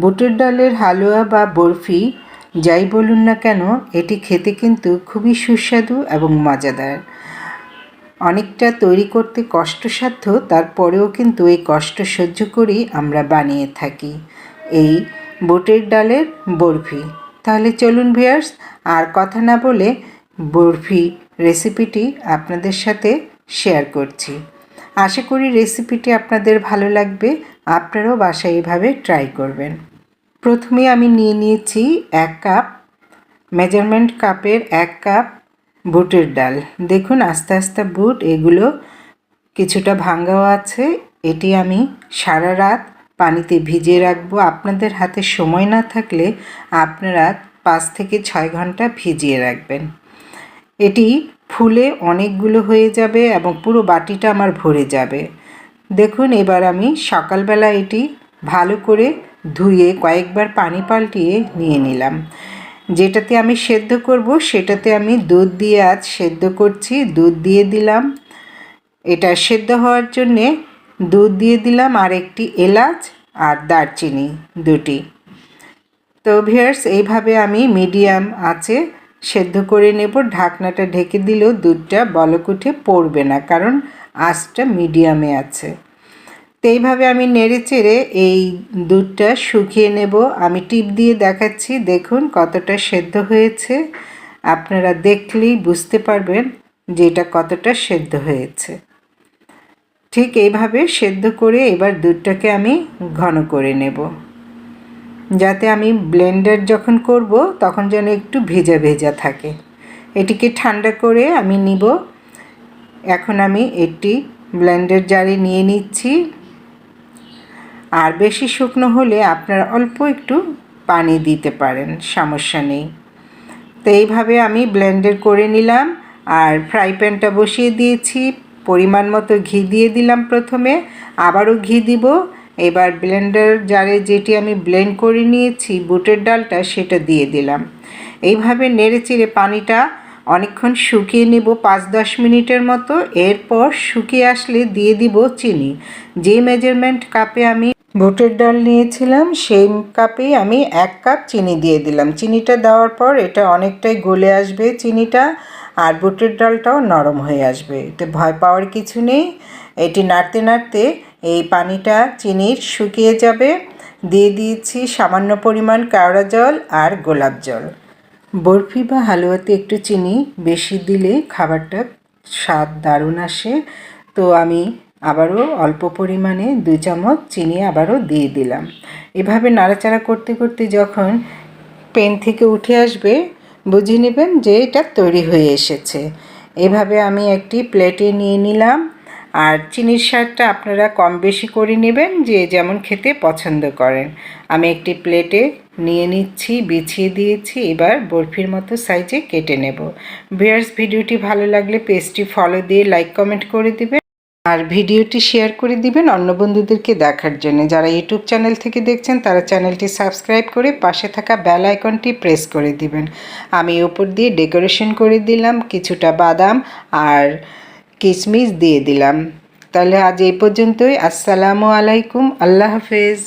বুটের ডালের হালুয়া বা বরফি যাই বলুন না কেন, এটি খেতে কিন্তু খুবই সুস্বাদু এবং মজাদার। অনেকটা তৈরি করতে কষ্টসাধ্য, তারপরেও কিন্তু এই কষ্ট সহ্য করেই আমরা বানিয়ে থাকি এই বুটের ডালের বরফি। তাহলে চলুন ভিউয়ার্স, আর কথা না বলে বরফি রেসিপিটি আপনাদের সাথে শেয়ার করছি। আশা করি রেসিপিটি আপনাদের ভালো লাগবে, আপনারাও বাসায় এভাবে ট্রাই করবেন। প্রথমে আমি নিয়ে নিয়েছি 1 কাপ, মেজারমেন্ট কাপের 1 কাপ বুটের ডাল। দেখুন আস্তে আস্তে বুট এগুলো কিছুটা ভাঙ্গাও আছে। এটি আমি সারা রাত পানিতে ভিজিয়ে রাখবো। আপনাদের হাতে সময় না থাকলে আপনারা 5 থেকে 6 ঘন্টা ভিজিয়ে রাখবেন। এটি ফুলে অনেকগুলো হয়ে যাবে এবং পুরো বাটিটা আমার ভরে যাবে। দেখুন এবার আমি সকালবেলা এটি ভালো করে ধুয়ে কয়েকবার পানি পাল্টিয়ে নিয়ে নিলাম। যেটাতে আমি সেদ্ধ করব সেটাতে আমি দুধ দিয়ে আজ সেদ্ধ করছি। দুধ দিয়ে দিলাম, এটা সেদ্ধ হওয়ার জন্যে দুধ দিয়ে দিলাম, আর একটি এলাচ আর দারচিনি দুটি। তো ভিউয়ার্স এইভাবে আমি মিডিয়াম আঁচে সেদ্ধ করে নেব। ঢাকনাটা ঢেকে দিলেও দুধটা বলক উঠে পড়বে না, কারণ আঁচটা মিডিয়ামে আছে। তো এইভাবে আমি নেড়ে চেড়ে এই দুধটা শুকিয়ে নেব। আমি টিপ দিয়ে দেখাচ্ছি, দেখুন কতটা সেদ্ধ হয়েছে। আপনারা দেখলেই বুঝতে পারবেন যে এটা কতটা সেদ্ধ হয়েছে। ঠিক এইভাবে সেদ্ধ করে এবার দুধটাকে আমি ঘন করে নেব, যাতে আমি ব্লেন্ডার যখন করব তখন যেন একটু ভেজা ভেজা থাকে। এটিকে ঠান্ডা করে আমি নিব। এখন আমি এটি ব্লেন্ডার জারে নিয়ে নিচ্ছি। আর বেশি শুকনো হলে আপনারা অল্প একটু পানি দিতে পারেন, সমস্যা নেই। তো এইভাবে আমি ব্লেন্ডার করে নিলাম। আর ফ্রাই প্যানটা বসিয়ে দিয়েছি, পরিমাণ মতো ঘি দিয়ে দিলাম প্রথমে, আবারও ঘি দিব। এবার ব্লেন্ডার জারে যেটি আমি ব্লেন্ড করে নিয়েছি বুটের ডালটা, সেটা দিয়ে দিলাম। এইভাবে নেড়েচেড়ে পানিটা অনেকক্ষণ শুকিয়ে নেব, 5-10 মিনিটের মতো। এরপর শুকিয়ে আসলে দিয়ে দিব চিনি। যে মেজারমেন্ট কাপে আমি বুটের ডাল নিয়েছিলাম সেই কাপেই আমি 1 কাপ চিনি দিয়ে দিলাম। চিনিটা দেওয়ার পর এটা অনেকটাই গলে আসবে চিনিটা, আর বুটের ডালটাও নরম হয়ে আসবে। এতে ভয় পাওয়ার কিছু নেই। এটি নাড়তে নাড়তে এই পানিটা চিনির শুকিয়ে যাবে। দিয়ে দিয়েছি সামান্য পরিমাণ কেওড়া জল আর গোলাপ জল। বরফি বা হালুয়াতে একটু চিনি বেশি দিলে খাবারটা স্বাদ দারুণ আসে। তো আমি আবারও অল্প পরিমাণে 2 চামচ চিনি আবারও দিয়ে দিলাম। এভাবে নাড়াচাড়া করতে করতে যখন প্যান থেকে উঠে আসবে বুঝে নেবেন যে এটা তৈরি হয়ে এসেছে। এভাবে আমি একটি প্লেটে নিয়ে নিলাম। আর চিনির স্বাদটা আপনারা কম বেশি করে নেবেন, যে যেমন খেতে পছন্দ করেন। আমি একটি প্লেটে নিয়ে নিচ্ছি, বিছিয়ে দিয়েছি। এবার বরফির মতো সাইজে কেটে নেব। ভিউয়ার্স ভিডিওটি ভালো লাগলে পেজটি ফলো দিয়ে লাইক কমেন্ট করে দিবেন, আর ভিডিওটি শেয়ার করে দিবেন অন্য বন্ধুদেরকে দেখার জন্য। যারা ইউটিউব চ্যানেল থেকে দেখছেন তারা চ্যানেলটি সাবস্ক্রাইব করে পাশে থাকা বেল আইকনটি প্রেস করে দিবেন। আমি উপর দিয়ে ডেকোরেশন করে দিলাম, কিছুটা বাদাম আর কিশমিশ দিয়ে দিলাম। তাহলে আজ এই পর্যন্তই। আসসালামু আলাইকুম, আল্লাহ হাফেজ।